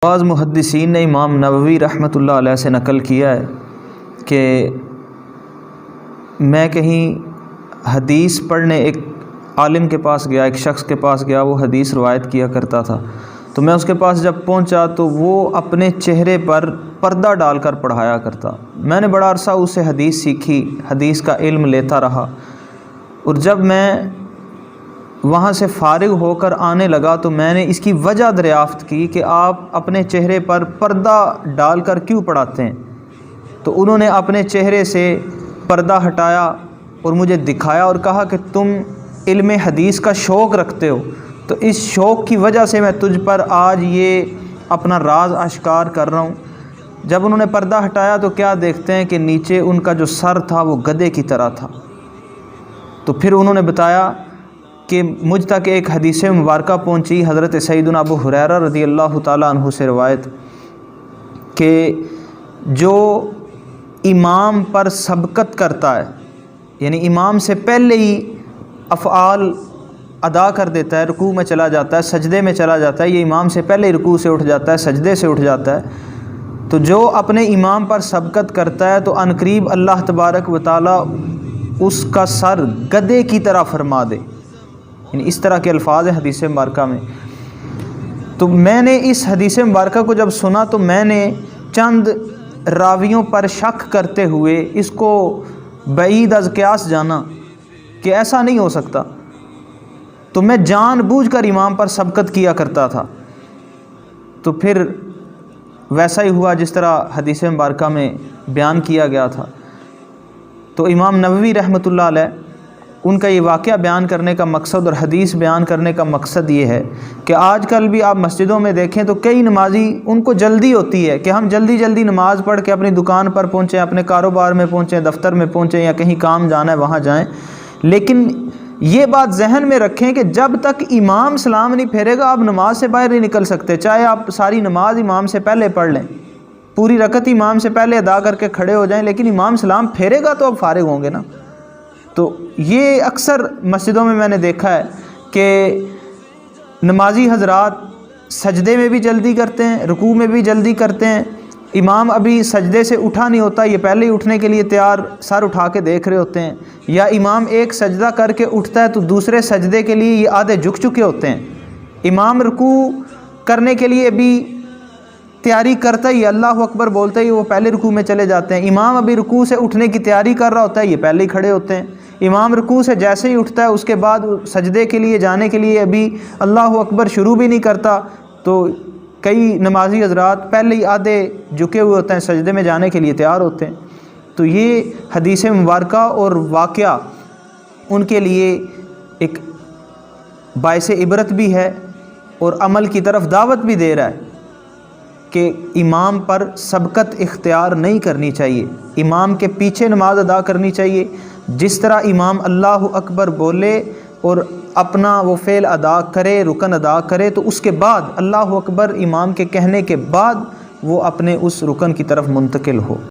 بعض محدثین نے امام نووی رحمۃ اللہ علیہ سے نقل کیا ہے کہ میں کہیں حدیث پڑھنے ایک عالم کے پاس گیا، ایک شخص کے پاس گیا، وہ حدیث روایت کیا کرتا تھا، تو میں اس کے پاس جب پہنچا تو وہ اپنے چہرے پر پردہ ڈال کر پڑھایا کرتا۔ میں نے بڑا عرصہ اس سے حدیث سیکھی، حدیث کا علم لیتا رہا، اور جب میں وہاں سے فارغ ہو کر آنے لگا تو میں نے اس کی وجہ دریافت کی کہ آپ اپنے چہرے پر پردہ ڈال کر کیوں پڑھاتے ہیں؟ تو انہوں نے اپنے چہرے سے پردہ ہٹایا اور مجھے دکھایا اور کہا کہ تم علم حدیث کا شوق رکھتے ہو، تو اس شوق کی وجہ سے میں تجھ پر آج یہ اپنا راز اشکار کر رہا ہوں۔ جب انہوں نے پردہ ہٹایا تو کیا دیکھتے ہیں کہ نیچے ان کا جو سر تھا وہ گدھے کی طرح تھا۔ تو پھر انہوں نے بتایا کہ مجھ تک ایک حدیث مبارکہ پہنچی حضرت سیدنا ابو ہریرہ رضی اللہ تعالیٰ عنہ سے روایت، کہ جو امام پر سبقت کرتا ہے، یعنی امام سے پہلے ہی افعال ادا کر دیتا ہے، رکوع میں چلا جاتا ہے، سجدے میں چلا جاتا ہے، یہ امام سے پہلے ہی رکوع سے اٹھ جاتا ہے، سجدے سے اٹھ جاتا ہے، تو جو اپنے امام پر سبقت کرتا ہے تو عنقریب اللہ تبارک و تعالیٰ اس کا سر گدھے کی طرح فرما دے، یعنی اس طرح کے الفاظ ہیں حدیث مبارکہ میں۔ تو میں نے اس حدیث مبارکہ کو جب سنا تو میں نے چند راویوں پر شک کرتے ہوئے اس کو بعید از قیاس جانا کہ ایسا نہیں ہو سکتا، تو میں جان بوجھ کر امام پر سبقت کیا کرتا تھا۔ تو پھر ویسا ہی ہوا جس طرح حدیث مبارکہ میں بیان کیا گیا تھا۔ تو امام نووی رحمۃ اللہ علیہ ان کا یہ واقعہ بیان کرنے کا مقصد اور حدیث بیان کرنے کا مقصد یہ ہے کہ آج کل بھی آپ مسجدوں میں دیکھیں تو کئی نمازی ان کو جلدی ہوتی ہے کہ ہم جلدی جلدی نماز پڑھ کے اپنی دکان پر پہنچیں، اپنے کاروبار میں پہنچیں، دفتر میں پہنچیں، یا کہیں کام جانا ہے وہاں جائیں، لیکن یہ بات ذہن میں رکھیں کہ جب تک امام سلام نہیں پھیرے گا آپ نماز سے باہر نہیں نکل سکتے، چاہے آپ ساری نماز امام سے پہلے پڑھ لیں، پوری رکعت امام سے پہلے ادا کر کے کھڑے ہو جائیں، لیکن امام سلام پھیرے گا تو آپ فارغ ہوں گے نا۔ تو یہ اکثر مسجدوں میں نے دیکھا ہے کہ نمازی حضرات سجدے میں بھی جلدی کرتے ہیں، رکوع میں بھی جلدی کرتے ہیں، امام ابھی سجدے سے اٹھا نہیں ہوتا، یہ پہلے ہی اٹھنے کے لیے تیار سر اٹھا کے دیکھ رہے ہوتے ہیں، یا امام ایک سجدہ کر کے اٹھتا ہے تو دوسرے سجدے کے لیے یہ آدھے جھک چکے ہوتے ہیں، امام رکوع کرنے کے لیے بھی تیاری کرتا ہی اللہ اکبر بولتے ہی وہ پہلے رکوع میں چلے جاتے ہیں، امام ابھی رکوع سے اٹھنے کی تیاری کر رہا ہوتا ہے، یہ پہلے ہی کھڑے ہوتے ہیں، امام رکوع سے جیسے ہی اٹھتا ہے اس کے بعد سجدے کے لیے جانے کے لیے ابھی اللہ اکبر شروع بھی نہیں کرتا، تو کئی نمازی حضرات پہلے ہی آدھے جھکے ہوئے ہوتے ہیں، سجدے میں جانے کے لیے تیار ہوتے ہیں۔ تو یہ حدیث مبارکہ اور واقعہ ان کے لیے ایک باعث عبرت بھی ہے اور عمل کی طرف دعوت بھی دے رہا ہے کہ امام پر سبقت اختیار نہیں کرنی چاہیے، امام کے پیچھے نماز ادا کرنی چاہیے، جس طرح امام اللہ اکبر بولے اور اپنا وہ فعل ادا کرے، رکن ادا کرے، تو اس کے بعد اللہ اکبر امام کے کہنے کے بعد وہ اپنے اس رکن کی طرف منتقل ہو۔